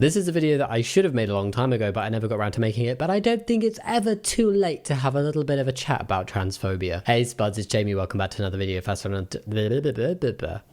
This is a video that I should have made a long time ago, but I never got around to making it, but I don't think it's ever too late to have a little bit of a chat about transphobia. Hey Spuds, it's Jamie, welcome back to another video. Fast one.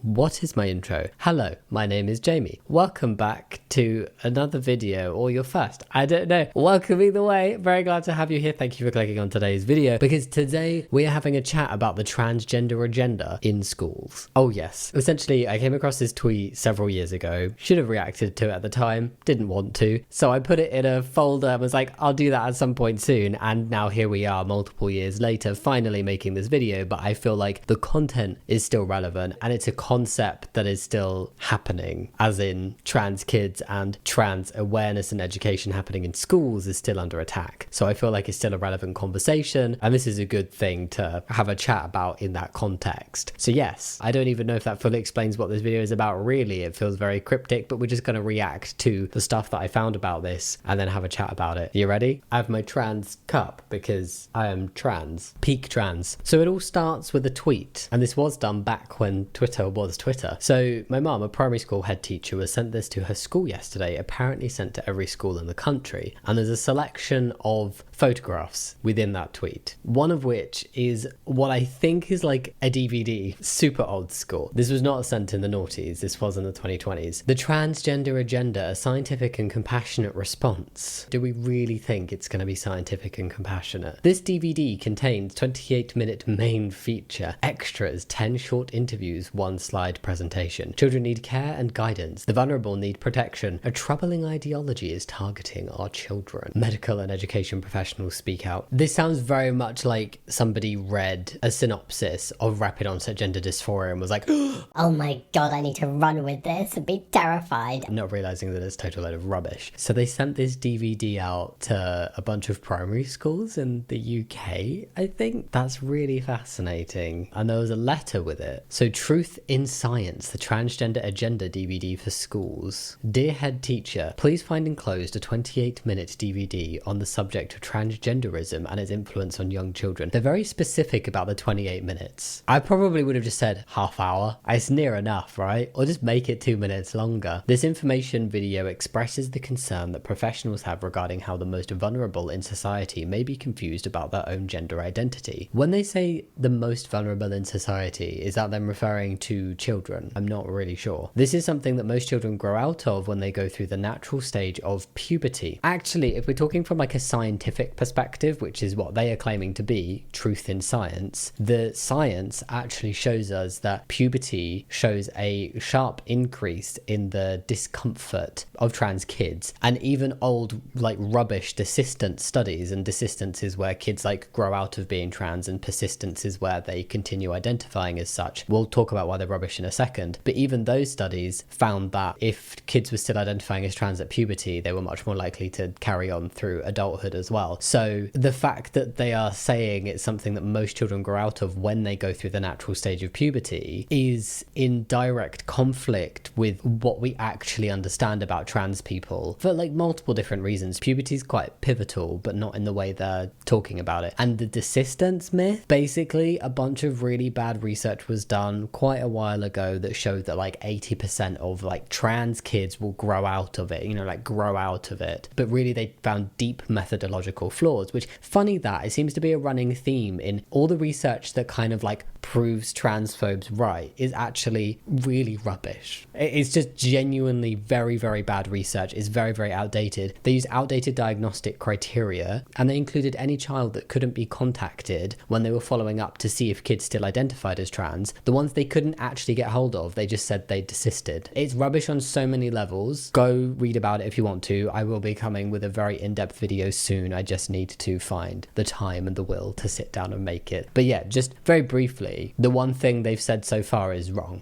What is my intro? Hello, my name is Jamie. Welcome back to another video, or your first, I don't know. Welcome either way, very glad to have you here. Thank you for clicking on today's video, because today we are having a chat about the transgender agenda in schools. Oh yes, essentially I came across this tweet several years ago, should have reacted to it at the time, didn't want to, so I put it in a folder and was like, I'll do that at some point soon, and now here we are multiple years later finally making this video. But I feel like the content is still relevant and it's a concept that is still happening, as in trans kids and trans awareness and education happening in schools is still under attack. So I feel like it's still a relevant conversation, and this is a good thing to have a chat about in that context. So yes, I don't even know if that fully explains what this video is about really. It feels very cryptic, but we're just going to react to the stuff that I found about this and then have a chat about it. You ready? I have my trans cup because I am trans, peak trans. So it all starts with a tweet, and this was done back when Twitter was Twitter. So my mum, a primary school head teacher, was sent this to her school yesterday, apparently sent to every school in the country, and there's a selection of photographs within that tweet, one of which is what I think is like a DVD, super old school. This was not sent in the noughties, this was in the 2020s. The Transgender Agenda, a scientific and compassionate response. Do we really think it's going to be scientific and compassionate? This DVD contains 28-minute main feature, extras, 10 short interviews, 1 slide presentation. Children need care and guidance. The vulnerable need protection. A troubling ideology is targeting our children. Medical and education professionals speak out. This sounds very much like somebody read a synopsis of rapid onset gender dysphoria and was like, oh my god, I need to run with this and be terrified. Not realizing that it's a total load of rubbish. So they sent this DVD out to a bunch of primary schools in the UK, I think. That's really fascinating. And there was a letter with it. So Truth in Science, the Transgender Agenda DVD for schools. Dear head teacher, please find enclosed a 28-minute DVD on the subject of transgenderism and its influence on young children. They're very specific about the 28 minutes. I probably would have just said half hour. It's near enough, right? Or just make it 2 minutes longer. This information video expresses the concern that professionals have regarding how the most vulnerable in society may be confused about their own gender identity. When they say the most vulnerable in society, is that them referring to children? I'm not really sure. This is something that most children grow out of when they go through the natural stage of puberty. Actually, if we're talking from like a scientific perspective, which is what they are claiming to be, truth in science, the science actually shows us that puberty shows a sharp increase in the discomfort of trans kids, and even old like rubbish desistance studies, and desistance is where kids like grow out of being trans and persistence is where they continue identifying as such. We'll talk about why they're rubbish in a second, but even those studies found that if kids were still identifying as trans at puberty, they were much more likely to carry on through adulthood as well. So the fact that they are saying it's something that most children grow out of when they go through the natural stage of puberty is in direct conflict with what we actually understand about trans people for like multiple different reasons. Puberty is quite pivotal, but not in the way they're talking about it. And the desistance myth, basically a bunch of really bad research was done quite a while ago that showed that like 80% of like trans kids will grow out of it, grow out of it. But really they found deep methodological flaws, which funny that it seems to be a running theme in all the research that kind of like proves transphobes right is actually really rubbish. It's just genuinely very, very bad research. It's very, very outdated. They use outdated diagnostic criteria, and they included any child that couldn't be contacted when they were following up to see if kids still identified as trans. The ones they couldn't actually get hold of, they just said they desisted. It's rubbish on so many levels. Go read about it if you want to. I will be coming with a very in-depth video soon. I just need to find the time and the will to sit down and make it. But yeah, just very briefly, the one thing they've said so far is wrong.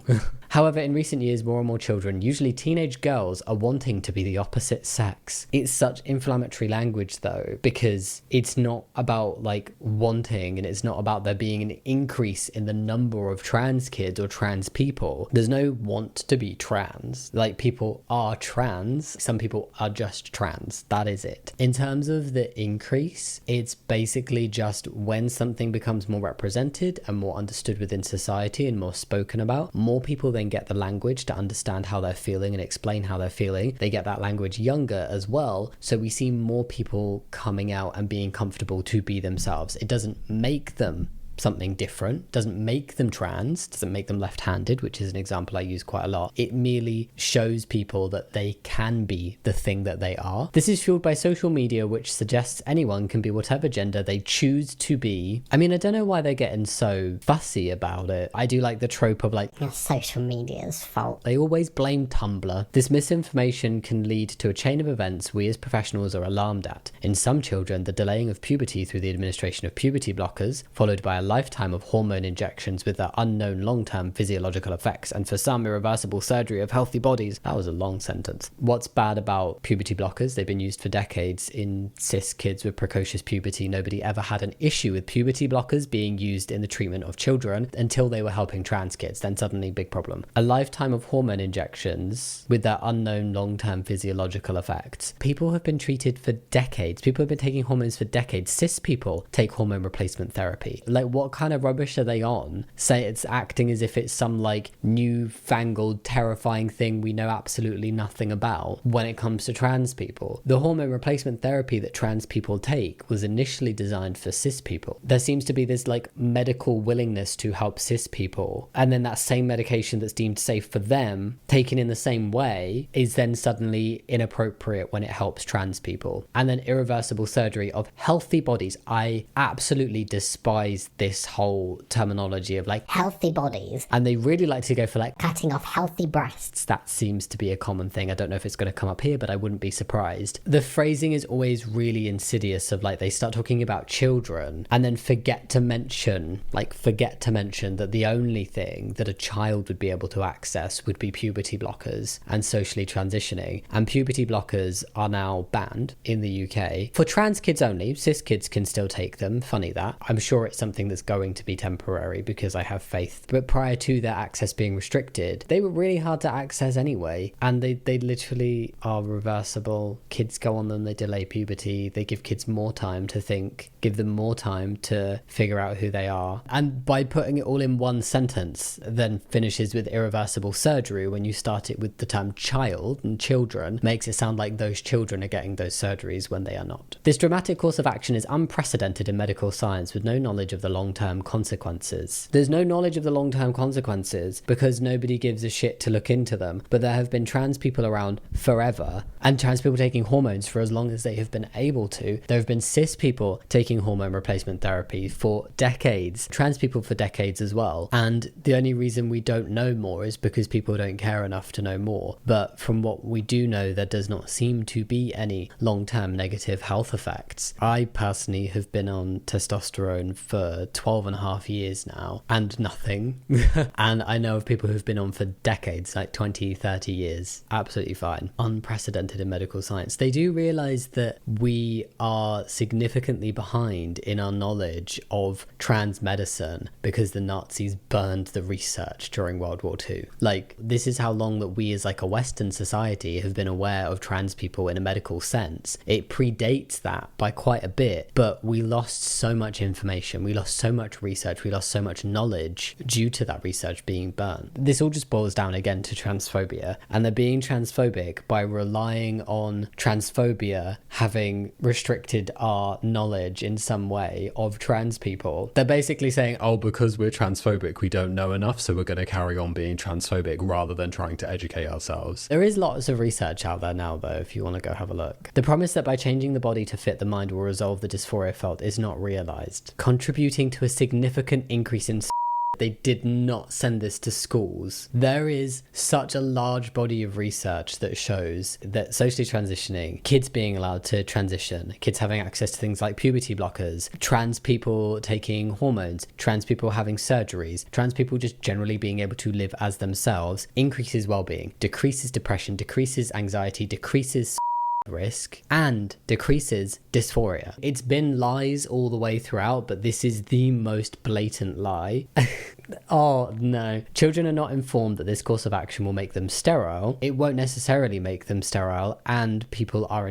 However, in recent years, more and more children, usually teenage girls, are wanting to be the opposite sex. It's such inflammatory language though, because it's not about like wanting, and it's not about there being an increase in the number of trans kids or trans people. There's no want to be trans. Like, people are trans, some people are just trans. That is it. In terms of the increase, it's basically just when something becomes more represented and more understood within society and more spoken about, more people then then get the language to understand how they're feeling and explain how they're feeling. They get that language younger as well. So we see more people coming out and being comfortable to be themselves. It doesn't make them something different, doesn't make them trans, doesn't make them left-handed, which is an example I use quite a lot. It merely shows people that they can be the thing that they are. This is fueled by social media, which suggests anyone can be whatever gender they choose to be. I mean, I don't know why they're getting so fussy about it. I do like the trope of like, It's social media's fault. they always blame Tumblr. This misinformation can lead to a chain of events we as professionals are alarmed at. In some children, the delaying of puberty through the administration of puberty blockers, followed by a lifetime of hormone injections with their unknown long-term physiological effects, and for some, irreversible surgery of healthy bodies. That was a long sentence. What's bad about puberty blockers? They've been used for decades in cis kids with precocious puberty. Nobody ever had an issue with puberty blockers being used in the treatment of children until they were helping trans kids. Then suddenly, big problem. A lifetime of hormone injections with their unknown long-term physiological effects. People have been treated for decades. People have been taking hormones for decades. Cis people take hormone replacement therapy. Like, what kind of rubbish are they on? Say it's acting as if it's some like newfangled terrifying thing we know absolutely nothing about when it comes to trans people. The hormone replacement therapy that trans people take was initially designed for cis people. There seems to be this like medical willingness to help cis people, and then that same medication that's deemed safe for them, taken in the same way, is then suddenly inappropriate when it helps trans people. And then irreversible surgery of healthy bodies. I absolutely despise this whole terminology of like Healthy bodies. and they really like to go for like Cutting off healthy breasts. that seems to be a common thing. I don't know if it's going to come up here, but I wouldn't be surprised. The phrasing is always really insidious of like they start talking about children and then forget to mention that the only thing that a child would be able to access would be puberty blockers and socially transitioning. And puberty blockers are now banned in the UK for trans kids only. Cis kids can still take them. Funny that. I'm sure it's something that's going to be temporary because I have faith. But prior to their access being restricted, they were really hard to access anyway. And they literally are reversible. Kids go on them, they delay puberty, they give kids more time to think, give them more time to figure out who they are. And by putting it all in one sentence, then finishes with irreversible surgery when you start it with the term child and children, makes it sound like those children are getting those surgeries when they are not. This dramatic course of action is unprecedented in medical science with no knowledge of the long-term consequences. There's no knowledge of the long-term consequences because nobody gives a shit to look into them. But there have been trans people around forever and trans people taking hormones for as long as they have been able to. There have been cis people taking hormone replacement therapy for decades, trans people for decades as well. And the only reason we don't know more is because people don't care enough to know more. But from what we do know, there does not seem to be any long-term negative health effects. I personally have been on testosterone for 12 and a half years now and nothing. And I know of people who've been on for decades, like 20, 30 years. Absolutely fine. Unprecedented in medical science. They do realize that we are significantly behind in our knowledge of trans medicine because the Nazis burned the research during World War II. Like, this is how long that we as like a Western society have been aware of trans people in a medical sense. It predates that by quite a bit, but we lost so much information, we lost so much research, we lost so much knowledge due to that research being burnt. This all just boils down again to transphobia, and they're being transphobic by relying on transphobia having restricted our knowledge in some way of trans people. They're basically saying, oh, because we're transphobic, we don't know enough, so we're going to carry on being transphobic rather than trying to educate ourselves. There is lots of research out there now, though, if you want to go have a look. The promise that by changing the body to fit the mind will resolve the dysphoria felt is not realized, contributing to a significant increase in they did not send this to schools. There is such a large body of research that shows that socially transitioning, kids being allowed to transition, kids having access to things like puberty blockers, trans people taking hormones, trans people having surgeries, trans people just generally being able to live as themselves, increases well-being, decreases depression, decreases anxiety, decreases risk, and decreases dysphoria. It's been lies all the way throughout, but this is the most blatant lie. Oh, no. Children are not informed that this course of action will make them sterile. It won't necessarily make them sterile, and people are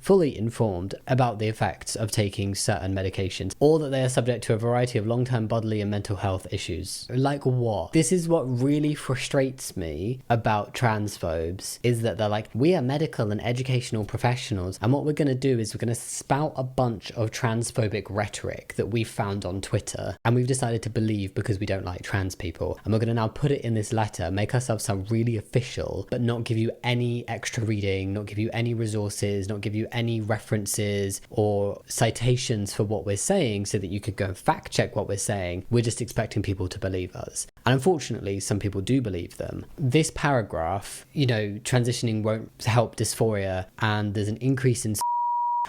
fully informed about the effects of taking certain medications, or that they are subject to a variety of long-term bodily and mental health issues. Like what? This is what really frustrates me about transphobes, is that they're like, we are medical and educational professionals, and what we're going to do is we're going to spout a bunch of transphobic rhetoric that we found on Twitter, and we've decided to believe because we don't like trans people, and we're going to now put it in this letter, make ourselves sound really official, but not give you any extra reading, not give you any resources, not give you any references or citations for what we're saying so that you could go and fact check what we're saying. We're just expecting people to believe us. And unfortunately, some people do believe them. This paragraph, transitioning won't help dysphoria, and there's an increase in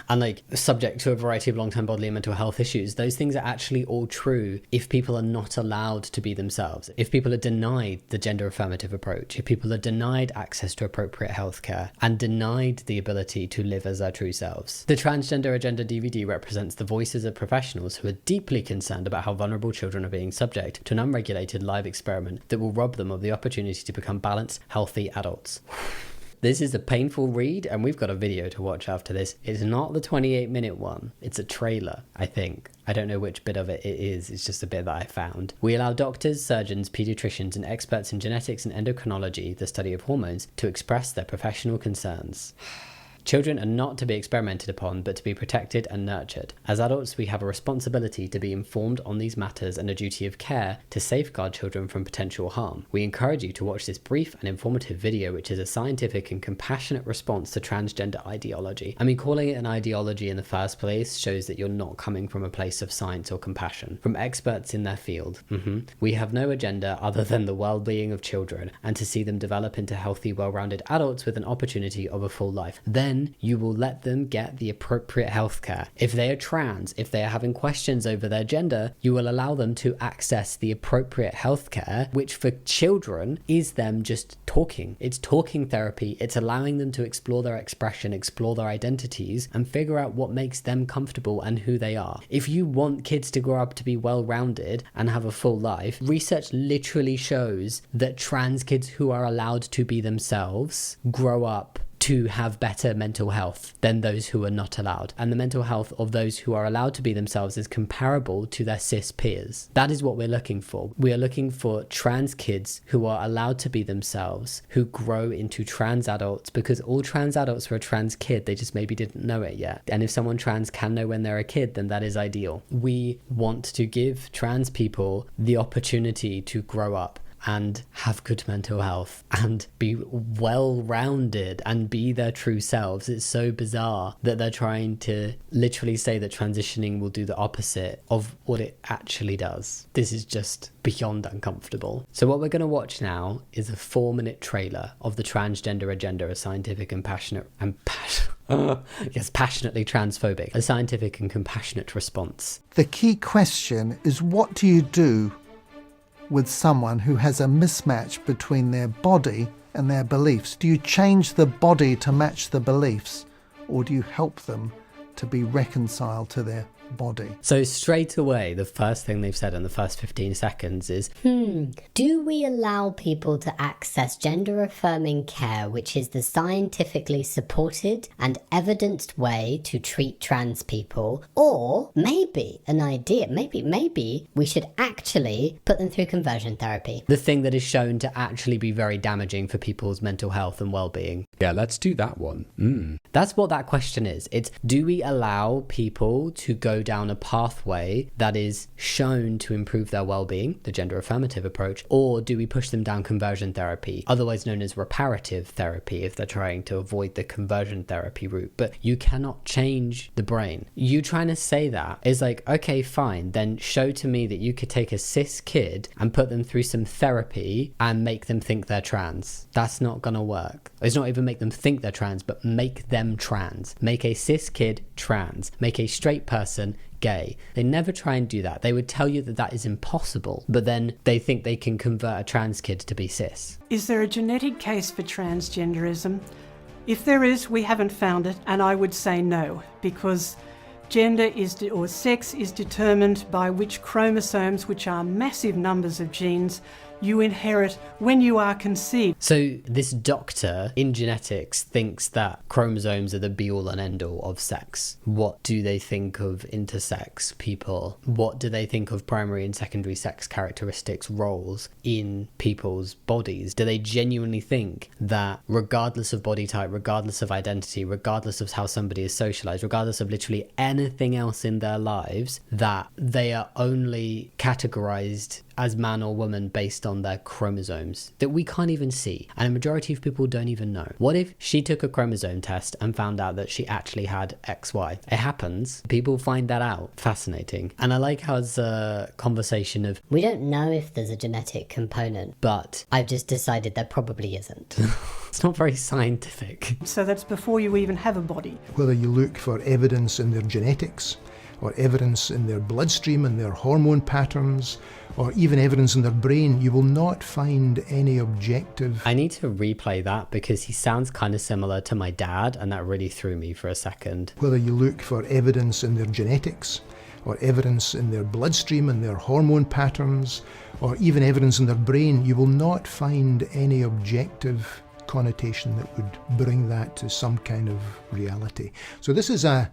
and like subject to a variety of long-term bodily and mental health issues. Those things are actually all true if people are not allowed to be themselves, if people are denied the gender affirmative approach, if people are denied access to appropriate healthcare and denied the ability to live as their true selves. The Transgender Agenda DVD represents the voices of professionals who are deeply concerned about how vulnerable children are being subject to an unregulated live experiment that will rob them of the opportunity to become balanced, healthy adults. This is a painful read, and we've got a video to watch after this. It's not the 28-minute one. It's a trailer, I think. I don't know which bit of it is. It's just a bit that I found. We allow doctors, surgeons, pediatricians, and experts in genetics and endocrinology, the study of hormones, to express their professional concerns. Children are not to be experimented upon, but to be protected and nurtured. As adults, we have a responsibility to be informed on these matters and a duty of care to safeguard children from potential harm. We encourage you to watch this brief and informative video, which is a scientific and compassionate response to transgender ideology. I mean, calling it an ideology in the first place shows that you're not coming from a place of science or compassion, from experts in their field. We have no agenda other than the well-being of children and to see them develop into healthy, well-rounded adults with an opportunity of a full life. Then you will let them get the appropriate healthcare. If they are trans, if they are having questions over their gender, you will allow them to access the appropriate healthcare, which for children is them just talking. It's talking therapy. It's allowing them to explore their expression, explore their identities, and figure out what makes them comfortable and who they are. If you want kids to grow up to be well-rounded and have a full life, research literally shows that trans kids who are allowed to be themselves grow up to have better mental health than those who are not allowed. And the mental health of those who are allowed to be themselves is comparable to their cis peers. That is what we're looking for. We are looking for trans kids who are allowed to be themselves, who grow into trans adults, because all trans adults are a trans kid. They just maybe didn't know it yet. And if someone trans can know when they're a kid, then that is ideal. We want to give trans people the opportunity to grow up and have good mental health and be well-rounded and be their true selves. It's so bizarre that they're trying to literally say that transitioning will do the opposite of what it actually does. This is just beyond uncomfortable. So what we're going to watch now is a 4-minute trailer of the Transgender Agenda, a scientific and passionately transphobic, a scientific and compassionate response. The key question is, what do you do with someone who has a mismatch between their body and their beliefs? Do you change the body to match the beliefs, or do you help them to be reconciled to their body? So straight away, the first thing they've said in the first 15 seconds is, do we allow people to access gender-affirming care, which is the scientifically supported and evidenced way to treat trans people? Or maybe an idea, maybe we should actually put them through conversion therapy. the thing that is shown to actually be very damaging for people's mental health and well-being. Yeah, let's do that one. That's what that question is. It's, do we allow people to go down a pathway that is shown to improve their well-being, the gender affirmative approach, or do we push them down conversion therapy, otherwise known as reparative therapy, if they're trying to avoid the conversion therapy route? But you cannot change the brain. You trying to say that is like, okay, fine, then show to me that you could take a cis kid and put them through some therapy and make them think they're trans. That's not gonna work. It's not even make them think they're trans, but make them trans. Make a cis kid trans. Make a straight person gay. They never try and do that. They would tell you that that is impossible, but then they think they can convert a trans kid to be cis. Is there a genetic case for transgenderism? If there is, we haven't found it, and I would say no, because Gender or sex is determined by which chromosomes, which are massive numbers of genes, you inherit when you are conceived. So this doctor in genetics thinks that chromosomes are the be-all and end-all of sex. What do they think of intersex people? What do they think of primary and secondary sex characteristics, roles in people's bodies? Do they genuinely think that regardless of body type, regardless of identity, regardless of how somebody is socialized, regardless of literally anything else in their lives, that they are only categorized as man or woman based on their chromosomes that we can't even see, and a majority of people don't even know? What if she took a chromosome test and found out that she actually had XY? It happens. People find that out. Fascinating. And I like how it's a conversation of, We don't know if there's a genetic component, but I've just decided there probably isn't. it's not very scientific. So that's before you even have a body. Whether you look for evidence in their genetics, or evidence in their bloodstream and their hormone patterns, or even evidence in their brain, you will not find any objective. I need to replay that because he sounds kind of similar to my dad, and that really threw me for a second. Whether you look for evidence in their genetics, or evidence in their bloodstream and their hormone patterns, or even evidence in their brain, you will not find any objective connotation that would bring that to some kind of reality. So this is an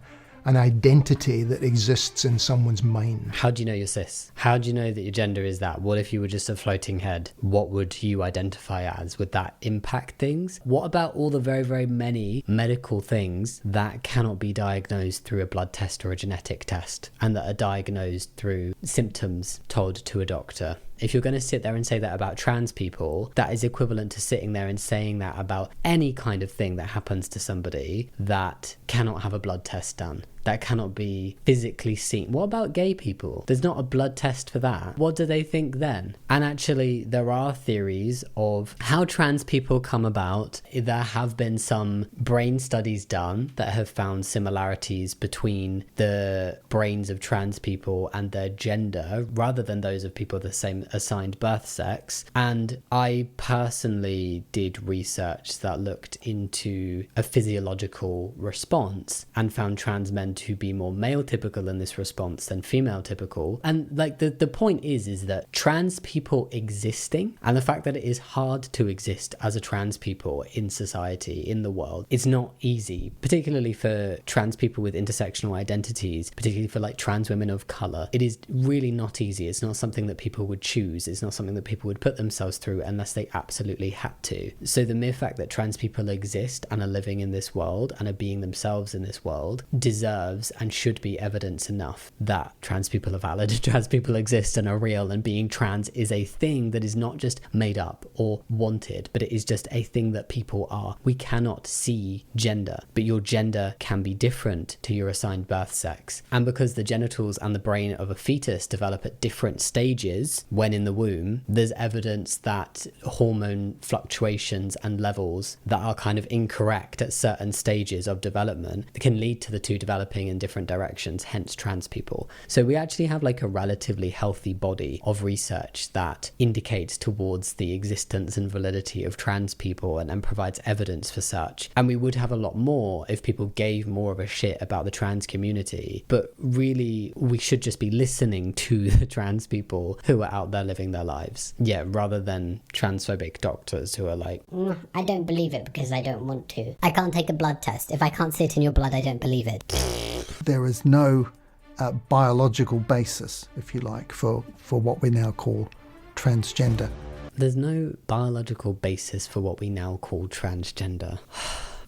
identity that exists in someone's mind. How do you know you're cis? How do you know that your gender is that? What if you were just a floating head? What would you identify as? Would that impact things? What about all the very, very many medical things that cannot be diagnosed through a blood test or a genetic test, and that are diagnosed through symptoms told to a doctor? If you're going to sit there and say that about trans people, that is equivalent to sitting there and saying that about any kind of thing that happens to somebody that cannot have a blood test done, that cannot be physically seen. What about gay people? There's not a blood test for that. What do they think then? And actually, there are theories of how trans people come about. There have been some brain studies done that have found similarities between the brains of trans people and their gender, rather than those of people of the same assigned birth sex. And I personally did research that looked into a physiological response and found trans men to be more male typical in this response than female typical. And like the point is that trans people existing, and the fact that it is hard to exist as a trans people in society, in the world, it's not easy, particularly for trans people with intersectional identities, particularly for like trans women of color. It is really not easy. It's not something that people would choose. It's not something that people would put themselves through unless they absolutely had to. So the mere fact that trans people exist and are living in this world and are being themselves in this world deserves and should be evidence enough that trans people are valid, trans people exist and are real, and being trans is a thing that is not just made up or wanted, but it is just a thing that people are. We cannot see gender, but your gender can be different to your assigned birth sex. And because the genitals and the brain of a fetus develop at different stages when in the womb, there's evidence that hormone fluctuations and levels that are kind of incorrect at certain stages of development can lead to the two developing in different directions, hence trans people. So we actually have like a relatively healthy body of research that indicates towards the existence and validity of trans people and provides evidence for such. And we would have a lot more if people gave more of a shit about the trans community. But really, we should just be listening to the trans people who are out there living their lives. Yeah, rather than transphobic doctors who are like, I don't believe it because I don't want to. I can't take a blood test. If I can't see it in your blood, I don't believe it. There is no biological basis, if you like, for what we now call transgender. there's no biological basis for what we now call transgender.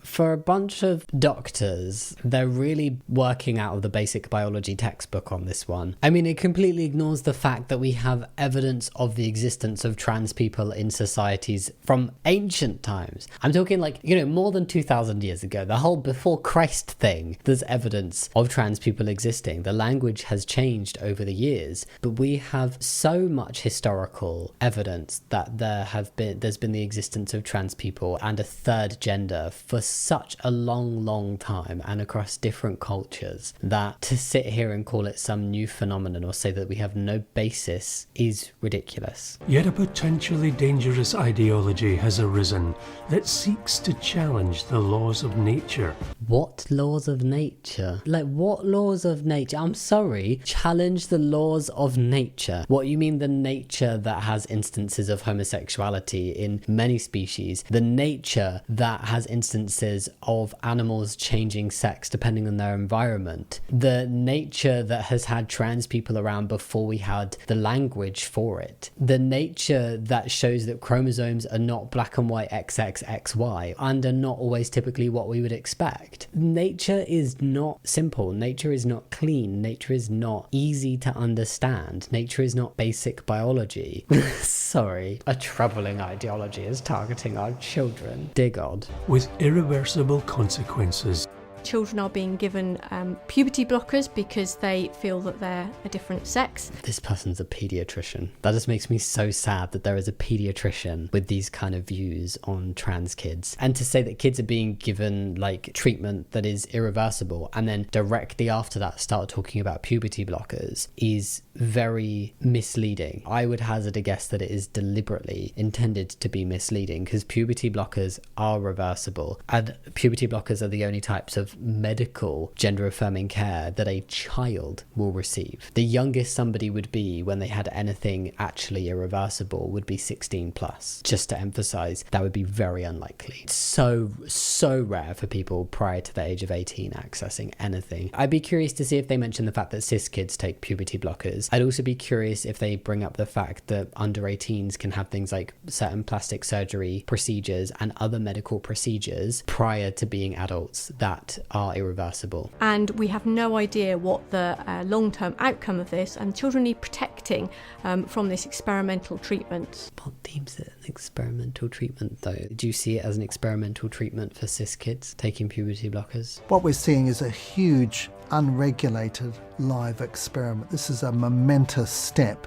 For a bunch of doctors, they're really working out of the basic biology textbook on this one. I mean, it completely ignores the fact that we have evidence of the existence of trans people in societies from ancient times. I'm talking like, more than 2,000 years ago, the whole before Christ thing, there's evidence of trans people existing. The language has changed over the years, but we have so much historical evidence that there's been the existence of trans people and a third gender for such a long time and across different cultures that to sit here and call it some new phenomenon or say that we have no basis is ridiculous. Yet a potentially dangerous ideology has arisen that seeks to challenge the laws of nature. What laws of nature? Like, what laws of nature? I'm sorry, challenge the laws of nature. What, you mean the nature that has instances of homosexuality in many species? The nature that has instances of animals changing sex depending on their environment? The nature that has had trans people around before we had the language for it? The nature that shows that chromosomes are not black and white XXXY and are not always typically what we would expect? Nature is not simple. Nature is not clean. Nature is not easy to understand. Nature is not basic biology. Sorry, a troubling ideology is targeting our children. Dear God. With irreversible consequences. Children are being given puberty blockers because they feel that they're a different sex. This person's a paediatrician. That just makes me so sad that there is a paediatrician with these kind of views on trans kids. And to say that kids are being given like treatment that is irreversible and then directly after that start talking about puberty blockers is very misleading. I would hazard a guess that it is deliberately intended to be misleading because puberty blockers are reversible, and puberty blockers are the only types of medical gender affirming care that a child will receive. The youngest somebody would be when they had anything actually irreversible would be 16 plus. Just to emphasize, that would be very unlikely. It's so rare for people prior to the age of 18 accessing anything. I'd be curious to see if they mention the fact that cis kids take puberty blockers. I'd also be curious if they bring up the fact that under 18s can have things like certain plastic surgery procedures and other medical procedures prior to being adults that are irreversible. And we have no idea what the long-term outcome of this, and children need protecting from this experimental treatment. What deems it an experimental treatment though? Do you see it as an experimental treatment for cis kids taking puberty blockers? What we're seeing is a huge, unregulated live experiment. This is a momentous step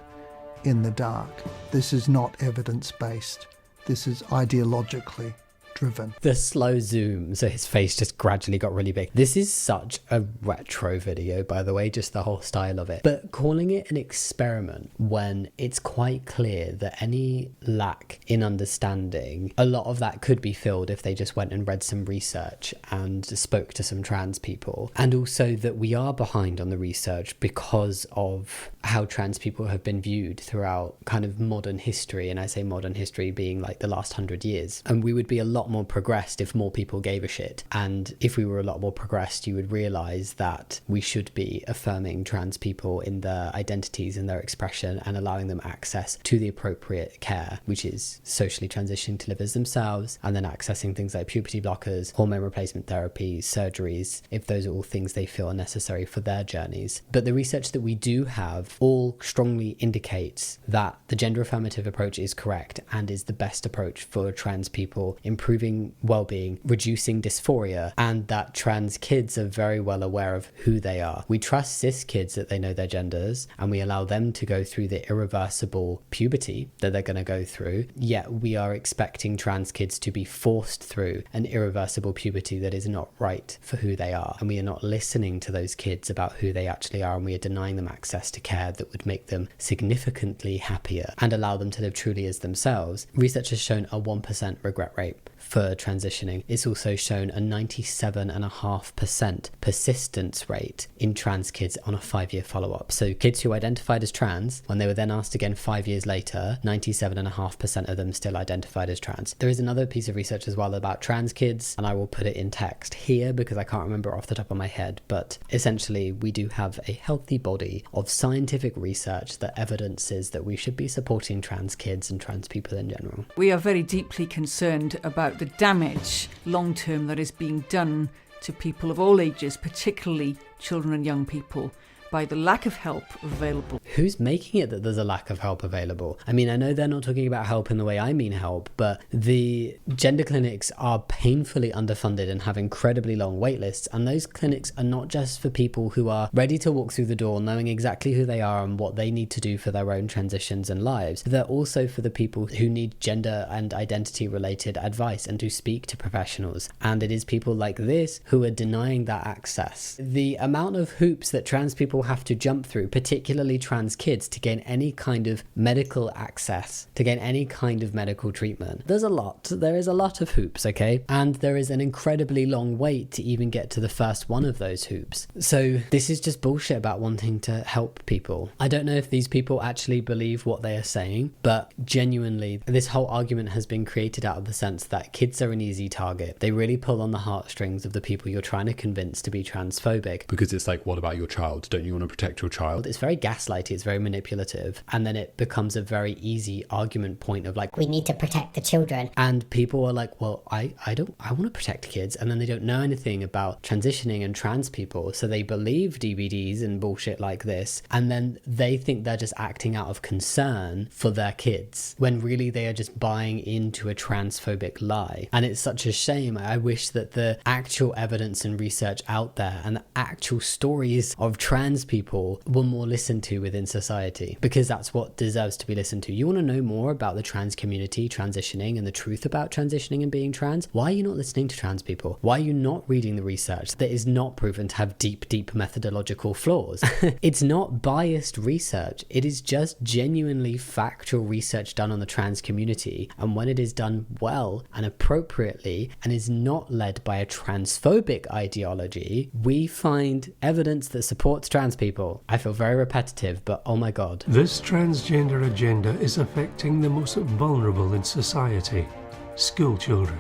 in the dark. This is not evidence-based. This is ideologically driven. The slow zoom, so his face just gradually got really big. This is such a retro video, by the way, just the whole style of it. But calling it an experiment when it's quite clear that any lack in understanding, a lot of that could be filled if they just went and read some research and spoke to some trans people. And also that we are behind on the research because of how trans people have been viewed throughout kind of modern history. And I say modern history being like the last 100 years. And we would be a lot more progressed if more people gave a shit. And if we were a lot more progressed, you would realize that we should be affirming trans people in their identities and their expression and allowing them access to the appropriate care, which is socially transitioning to live as themselves, and then accessing things like puberty blockers, hormone replacement therapies, surgeries, if those are all things they feel are necessary for their journeys. But the research that we do have all strongly indicates that the gender affirmative approach is correct and is the best approach for trans people, improving well-being, reducing dysphoria, and that trans kids are very well aware of who they are. We trust cis kids that they know their genders, and we allow them to go through the irreversible puberty that they're going to go through, yet we are expecting trans kids to be forced through an irreversible puberty that is not right for who they are, and we are not listening to those kids about who they actually are, and we are denying them access to care that would make them significantly happier and allow them to live truly as themselves. Research has shown a 1% regret rate for transitioning. It's also shown a 97.5% persistence rate in trans kids on a 5-year follow-up. So kids who identified as trans, when they were then asked again 5 years later, 97.5% of them still identified as trans. There is another piece of research as well about trans kids, and I will put it in text here because I can't remember off the top of my head, but essentially we do have a healthy body of scientific research that evidences that we should be supporting trans kids and trans people in general. We are very deeply concerned about the damage long-term that is being done to people of all ages, particularly children and young people, by the lack of help available. Who's making it that there's a lack of help available? I mean, I know they're not talking about help in the way I mean help, but the gender clinics are painfully underfunded and have incredibly long wait lists, and those clinics are not just for people who are ready to walk through the door knowing exactly who they are and what they need to do for their own transitions and lives. They're also for the people who need gender and identity related advice and to speak to professionals, and it is people like this who are denying that access. The amount of hoops that trans people have to jump through, particularly trans kids, to gain any kind of medical access, to gain any kind of medical treatment. There is a lot of hoops, okay? And there is an incredibly long wait to even get to the first one of those hoops. So this is just bullshit about wanting to help people. I don't know if these people actually believe what they are saying, but genuinely, this whole argument has been created out of the sense that kids are an easy target. They really pull on the heartstrings of the people you're trying to convince to be transphobic. Because it's like, what about your child? Don't you want to protect your child? It's very gaslighty, it's very manipulative, and then it becomes a very easy argument point of like, we need to protect the children. And people are like, well, I want to protect kids, and then they don't know anything about transitioning and trans people, so they believe DVDs and bullshit like this, and then they think they're just acting out of concern for their kids, when really they are just buying into a transphobic lie. And it's such a shame. I wish that the actual evidence and research out there and the actual stories of trans people were more listened to within society, because that's what deserves to be listened to. You want to know more about the trans community, transitioning, and the truth about transitioning and being trans? Why are you not listening to trans people? Why are you not reading the research that is not proven to have deep methodological flaws? It's not biased research. It is just genuinely factual research done on the trans community, and when it is done well and appropriately and is not led by a transphobic ideology, we find evidence that supports trans people. I feel very repetitive, but oh my god. This transgender agenda is affecting the most vulnerable in society, school children.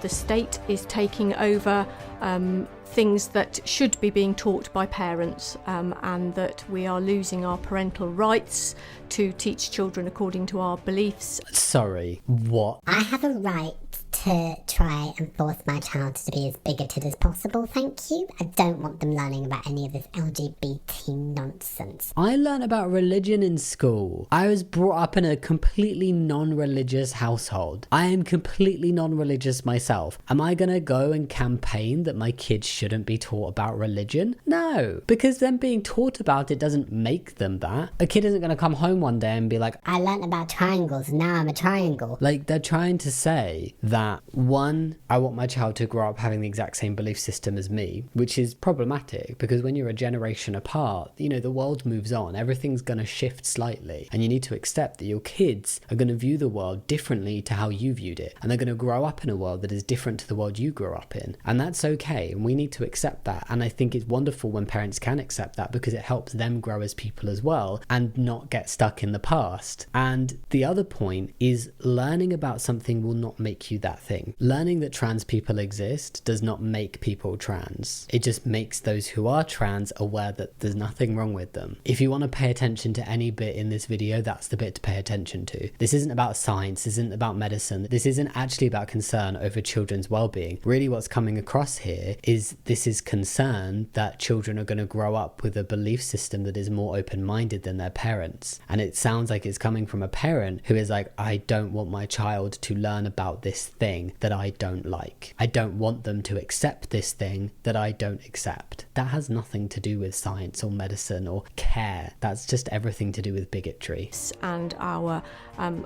The state is taking over things that should be being taught by parents, and that we are losing our parental rights to teach children according to our beliefs. Sorry, what? I have a right to try and force my child to be as bigoted as possible, thank you. I don't want them learning about any of this LGBT nonsense. I learned about religion in school. I was brought up in a completely non-religious household. I am completely non-religious myself. Am I gonna go and campaign that my kids shouldn't be taught about religion? No, because them being taught about it doesn't make them that. A kid isn't gonna come home one day and be like, I learnt about triangles and now I'm a triangle. Like, they're trying to say that, one, I want my child to grow up having the exact same belief system as me, which is problematic because when you're a generation apart, you know, the world moves on, everything's going to shift slightly, and you need to accept that your kids are going to view the world differently to how you viewed it, and they're going to grow up in a world that is different to the world you grew up in, and that's okay, and we need to accept that. And I think it's wonderful when parents can accept that, because it helps them grow as people as well and not get stuck in the past. And the other point is, learning about something will not make you that thing. Learning that trans people exist does not make people trans. It just makes those who are trans aware that there's nothing wrong with them. If you want to pay attention to any bit in this video, that's the bit to pay attention to. This isn't about science, this isn't about medicine, this isn't actually about concern over children's well-being. Really what's coming across here is this is concern that children are going to grow up with a belief system that is more open-minded than their parents. And it sounds like it's coming from a parent who is like, I don't want my child to learn about this thing that I don't like. I don't want them to accept this thing that I don't accept. That has nothing to do with science or medicine or care. That's just everything to do with bigotry. And our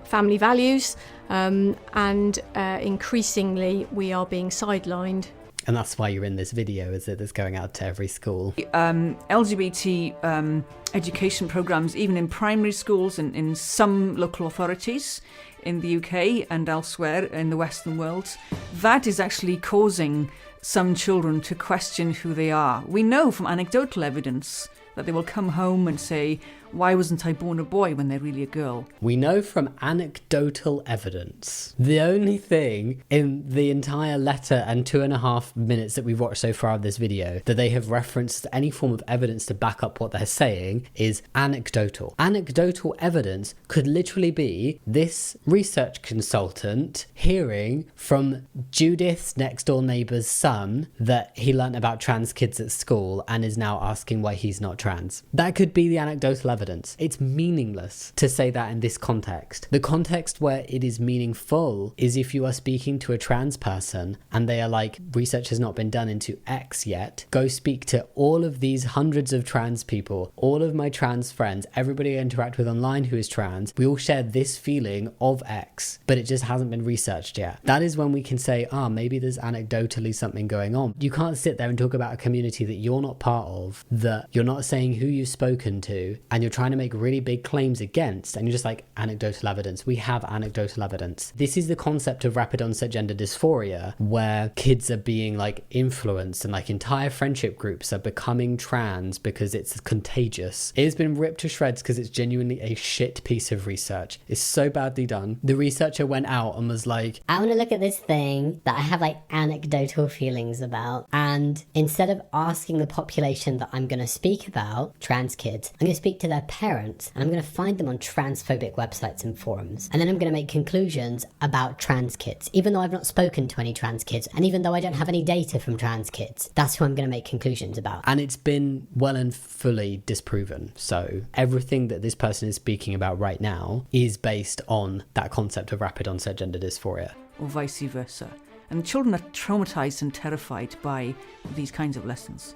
family values, and increasingly we are being sidelined. And that's why you're in this video, is it? That's going out to every school. LGBT education programmes, even in primary schools and in some local authorities in the UK and elsewhere in the Western world, that is actually causing some children to question who they are. We know from anecdotal evidence that they will come home and say, why wasn't I born a boy when they're really a girl? We know from anecdotal evidence. The only thing in the entire letter and 2.5 minutes that we've watched so far of this video that they have referenced any form of evidence to back up what they're saying is anecdotal. Anecdotal evidence could literally be this research consultant hearing from Judith's next door neighbour's son that he learnt about trans kids at school and is now asking why he's not trans. That could be the anecdotal evidence. It's meaningless to say that in this context. The context where it is meaningful is if you are speaking to a trans person and they are like, research has not been done into X yet. Go speak to all of these hundreds of trans people, all of my trans friends, everybody I interact with online who is trans. We all share this feeling of X, but it just hasn't been researched yet. That is when we can say, maybe there's anecdotally something going on. You can't sit there and talk about a community that you're not part of, that you're not saying who you've spoken to, and you're trying to make really big claims against, and you're just like, anecdotal evidence. We have anecdotal evidence. This is the concept of rapid onset gender dysphoria, where kids are being like influenced and like entire friendship groups are becoming trans because it's contagious. It has been ripped to shreds because it's genuinely a shit piece of research. It's so badly done. The researcher went out and was like, I want to look at this thing that I have like anecdotal feelings about, and instead of asking the population that I'm going to speak about, trans kids, I'm going to speak to their parents, and I'm going to find them on transphobic websites and forums, and then I'm going to make conclusions about trans kids, even though I've not spoken to any trans kids, and even though I don't have any data from trans kids. That's who I'm going to make conclusions about. And it's been well and fully disproven. So everything that this person is speaking about right now is based on that concept of rapid onset gender dysphoria. Or vice versa. And children are traumatized and terrified by these kinds of lessons.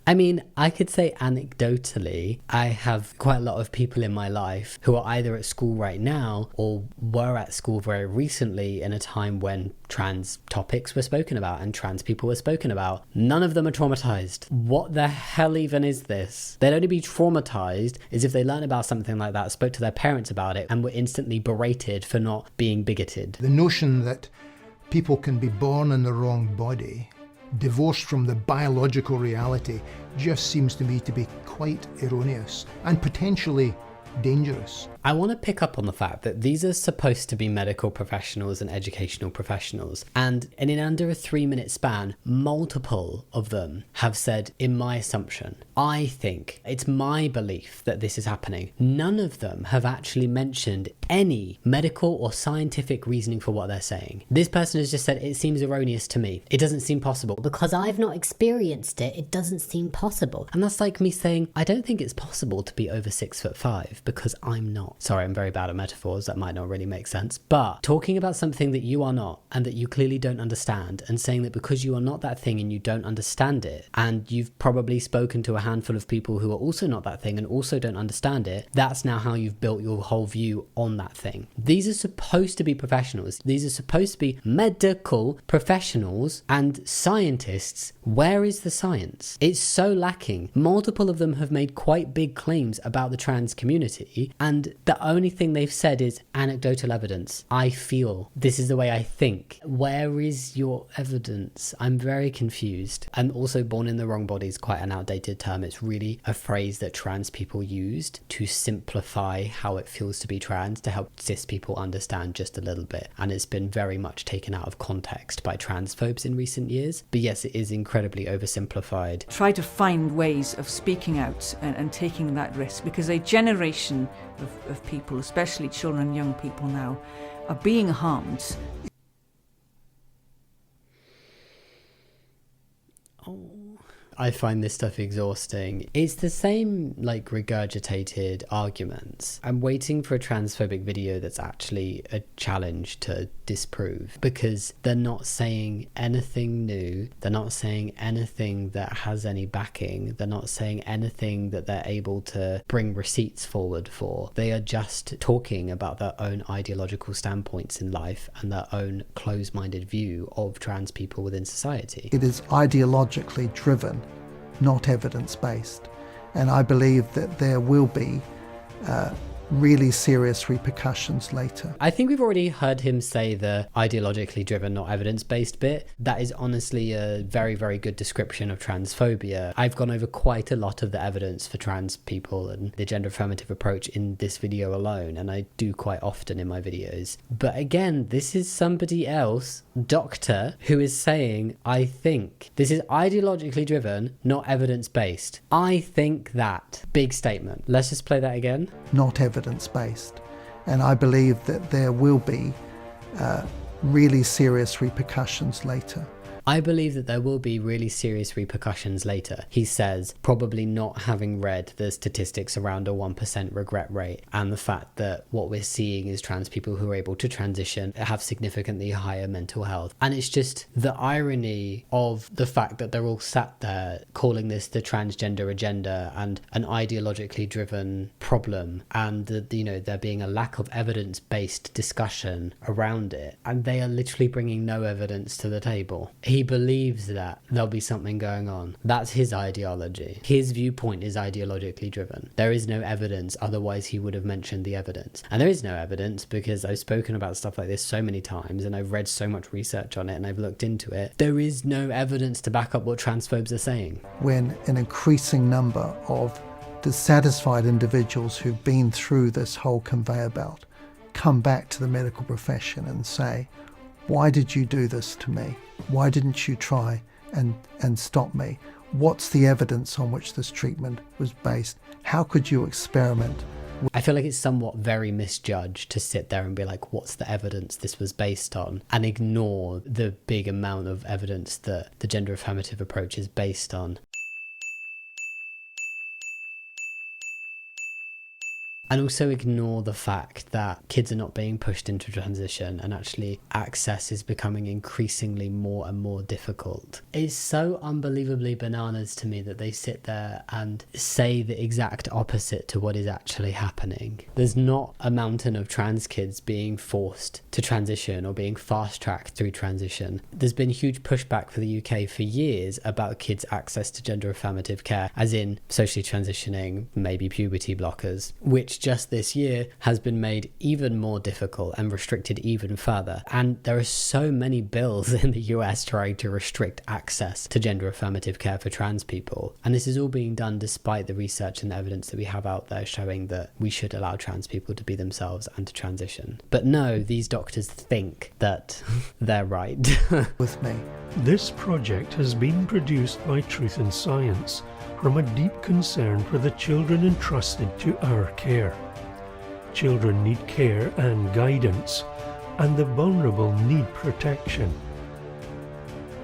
I mean, I could say anecdotally, I have quite a lot of people in my life who are either at school right now or were at school very recently in a time when trans topics were spoken about and trans people were spoken about. None of them are traumatized. What the hell even is this? They'd only be traumatized is if they learned about something like that, spoke to their parents about it, and were instantly berated for not being bigoted. The notion that people can be born in the wrong body, divorced from the biological reality, just seems to me to be quite erroneous and potentially dangerous. I want to pick up on the fact that these are supposed to be medical professionals and educational professionals, and in under a 3-minute span, multiple of them have said, in my assumption, I think, it's my belief that this is happening. None of them have actually mentioned any medical or scientific reasoning for what they're saying. This person has just said, it seems erroneous to me. It doesn't seem possible. Because I've not experienced it, it doesn't seem possible. And that's like me saying, I don't think it's possible to be over 6'5" because I'm not. Sorry, I'm very bad at metaphors. That might not really make sense. But talking about something that you are not and that you clearly don't understand, and saying that because you are not that thing and you don't understand it, and you've probably spoken to a handful of people who are also not that thing and also don't understand it, that's now how you've built your whole view on that thing. These are supposed to be professionals. These are supposed to be medical professionals and scientists. Where is the science? It's so lacking. Multiple of them have made quite big claims about the trans community, and the only thing they've said is anecdotal evidence. I feel. This is the way I think. Where is your evidence? I'm very confused. And also, born in the wrong body is quite an outdated term. It's really a phrase that trans people used to simplify how it feels to be trans, to help cis people understand just a little bit. And it's been very much taken out of context by transphobes in recent years. But yes, it is incredibly oversimplified. Try to find ways of speaking out and taking that risk, because a generation of people, especially children and young people now, are being harmed. I find this stuff exhausting. It's the same like regurgitated arguments. I'm waiting for a transphobic video that's actually a challenge to disprove, because they're not saying anything new. They're not saying anything that has any backing. They're not saying anything that they're able to bring receipts forward for. They are just talking about their own ideological standpoints in life and their own closed-minded view of trans people within society. It is ideologically driven, not evidence-based. And I believe that there will be really serious repercussions later. I think we've already heard him say the ideologically driven, not evidence-based bit. That is honestly a very, very good description of transphobia. I've gone over quite a lot of the evidence for trans people and the gender affirmative approach in this video alone, and I do quite often in my videos. But again, this is somebody else, doctor, who is saying, I think. This is ideologically driven, not evidence-based. I think that. Big statement. Let's just play that again. Not evidence-based. And I believe that there will be really serious repercussions later. I believe that there will be really serious repercussions later. He says probably not having read the statistics around a 1% regret rate and the fact that what we're seeing is trans people who are able to transition have significantly higher mental health. And it's just the irony of the fact that they're all sat there calling this the transgender agenda and an ideologically driven problem, and there being a lack of evidence-based discussion around it, and they are literally bringing no evidence to the table. He believes that there'll be something going on. That's his ideology. His viewpoint is ideologically driven. There is no evidence, otherwise he would have mentioned the evidence. And there is no evidence because I've spoken about stuff like this so many times and I've read so much research on it and I've looked into it. There is no evidence to back up what transphobes are saying. When an increasing number of dissatisfied individuals who've been through this whole conveyor belt come back to the medical profession and say, why did you do this to me? Why didn't you try and stop me? What's the evidence on which this treatment was based? How could you experiment? I feel like it's somewhat very misjudged to sit there and be like, what's the evidence this was based on? And ignore the big amount of evidence that the gender affirmative approach is based on. And also ignore the fact that kids are not being pushed into transition and actually access is becoming increasingly more and more difficult. It's so unbelievably bananas to me that they sit there and say the exact opposite to what is actually happening. There's not a mountain of trans kids being forced to transition or being fast-tracked through transition. There's been huge pushback for the UK for years about kids' access to gender affirmative care, as in socially transitioning, maybe puberty blockers, which just this year has been made even more difficult and restricted even further. And there are so many bills in the US trying to restrict access to gender affirmative care for trans people. And this is all being done despite the research and evidence that we have out there showing that we should allow trans people to be themselves and to transition. But no, these doctors think that they're right. With me. This project has been produced by Truth in Science from a deep concern for the children entrusted to our care. Children need care and guidance, and the vulnerable need protection.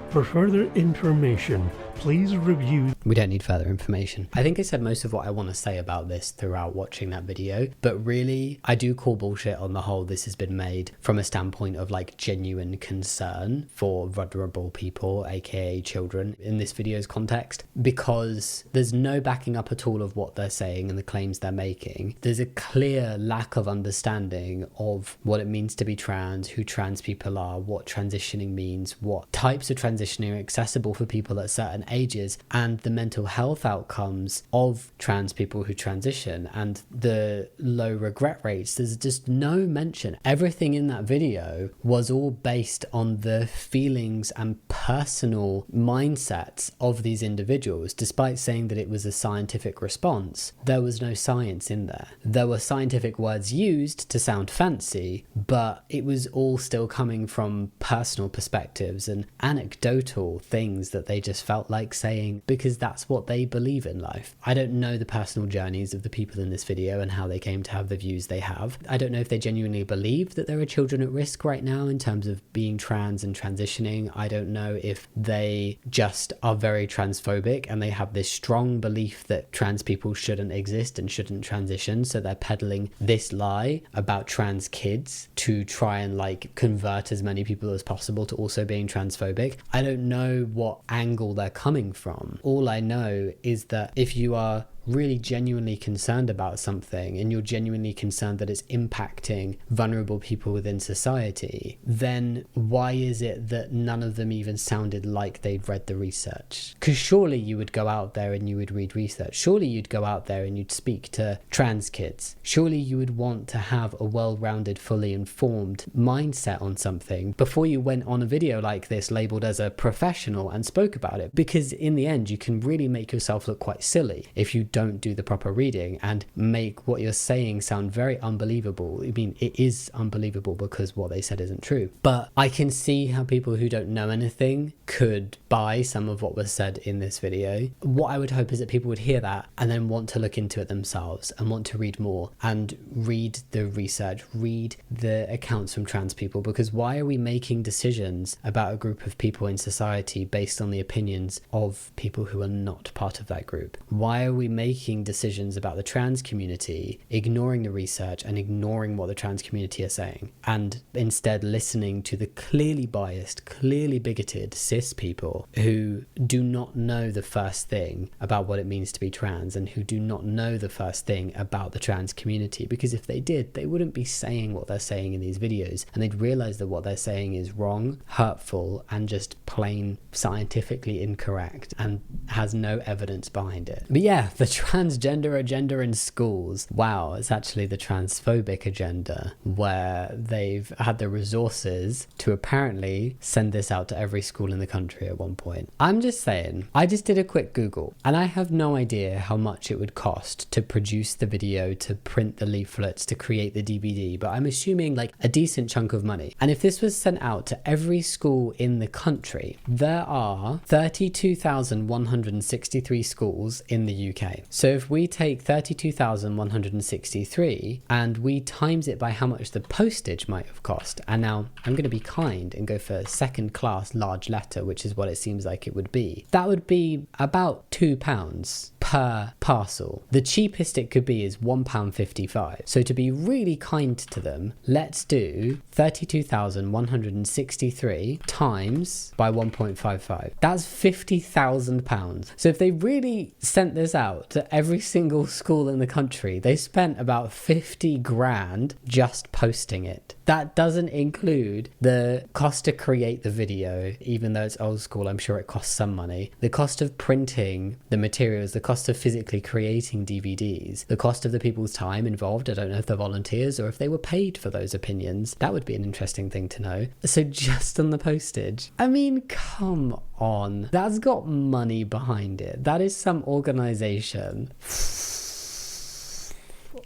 For further information, please review... We don't need further information. I think I said most of what I want to say about this throughout watching that video, but really, I do call bullshit on the whole this has been made from a standpoint of like genuine concern for vulnerable people, aka children, in this video's context, because there's no backing up at all of what they're saying and the claims they're making. There's a clear lack of understanding of what it means to be trans, who trans people are, what transitioning means, what types of transitioning are accessible for people at certain ages, and the mental health outcomes of trans people who transition and the low regret rates. There's just no mention. Everything in that video was all based on the feelings and personal mindsets of these individuals. Despite saying that it was a scientific response, there was no science in there. There were scientific words used to sound fancy, but it was all still coming from personal perspectives and anecdotal things that they just felt like saying because that's what they believe in life. I don't know the personal journeys of the people in this video and how they came to have the views they have. I don't know if they genuinely believe that there are children at risk right now in terms of being trans and transitioning. I don't know if they just are very transphobic and they have this strong belief that trans people shouldn't exist and shouldn't transition, so they're peddling this lie about trans kids to try and like convert as many people as possible to also being transphobic. I don't know what angle they're coming from. All I know is that if you are really genuinely concerned about something and you're genuinely concerned that it's impacting vulnerable people within society, then why is it that none of them even sounded like they'd read the research? Because surely you would go out there and you would read research. Surely you'd go out there and you'd speak to trans kids. Surely you would want to have a well-rounded, fully informed mindset on something before you went on a video like this labeled as a professional and spoke about it. Because in the end, you can really make yourself look quite silly if you don't do the proper reading and make what you're saying sound very unbelievable. I mean, it is unbelievable because what they said isn't true. But I can see how people who don't know anything could buy some of what was said in this video. What I would hope is that people would hear that and then want to look into it themselves and want to read more and read the research, read the accounts from trans people, because why are we making decisions about a group of people in society based on the opinions of people who are not part of that group? Why are we making decisions about the trans community, ignoring the research and ignoring what the trans community are saying, and instead listening to the clearly biased, clearly bigoted cis people who do not know the first thing about what it means to be trans and who do not know the first thing about the trans community? Because if they did, they wouldn't be saying what they're saying in these videos, and they'd realize that what they're saying is wrong, hurtful, and just plain scientifically incorrect and has no evidence behind it. But yeah, the transgender agenda in schools. Wow, it's actually the transphobic agenda, where they've had the resources to apparently send this out to every school in the country at one point. I'm just saying, I just did a quick Google and I have no idea how much it would cost to produce the video, to print the leaflets, to create the DVD, but I'm assuming like a decent chunk of money. And if this was sent out to every school in the country, there are 32,163 schools in the UK. So if we take 32,163 and we times it by how much the postage might have cost, and now I'm going to be kind and go for second class large letter, which is what it seems like it would be, that would be about £2 per parcel. The cheapest it could be is £1.55. So to be really kind to them, let's do 32,163 times by 1.55. That's £50,000. So if they really sent this out to every single school in the country, they spent about 50 grand just posting it. That doesn't include the cost to create the video, even though it's old school, I'm sure it costs some money. The cost of printing the materials, the cost of physically creating DVDs, the cost of the people's time involved. I don't know if they're volunteers or if they were paid for those opinions. That would be an interesting thing to know. So just on the postage, I mean, come on. That's got money behind it. That is some organization.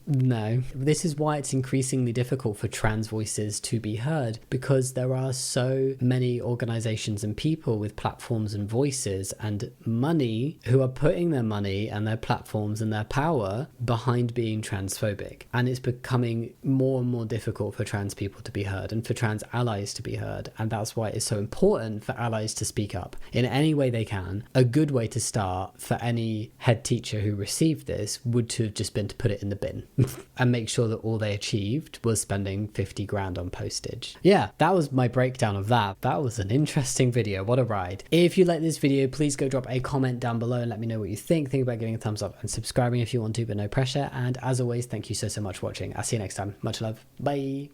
No. This is why it's increasingly difficult for trans voices to be heard, because there are so many organizations and people with platforms and voices and money who are putting their money and their platforms and their power behind being transphobic. And it's becoming more and more difficult for trans people to be heard and for trans allies to be heard. And that's why it's so important for allies to speak up in any way they can. A good way to start for any head teacher who received this would to have just been to put it in the bin and make sure that all they achieved was spending 50 grand on postage. Yeah, that was my breakdown of that. That was an interesting video. What a ride. If you like this video, please go drop a comment down below and let me know what you think. Think about giving a thumbs up and subscribing if you want to, but no pressure. And as always, thank you so much for watching. I'll see you next time. Much love. Bye.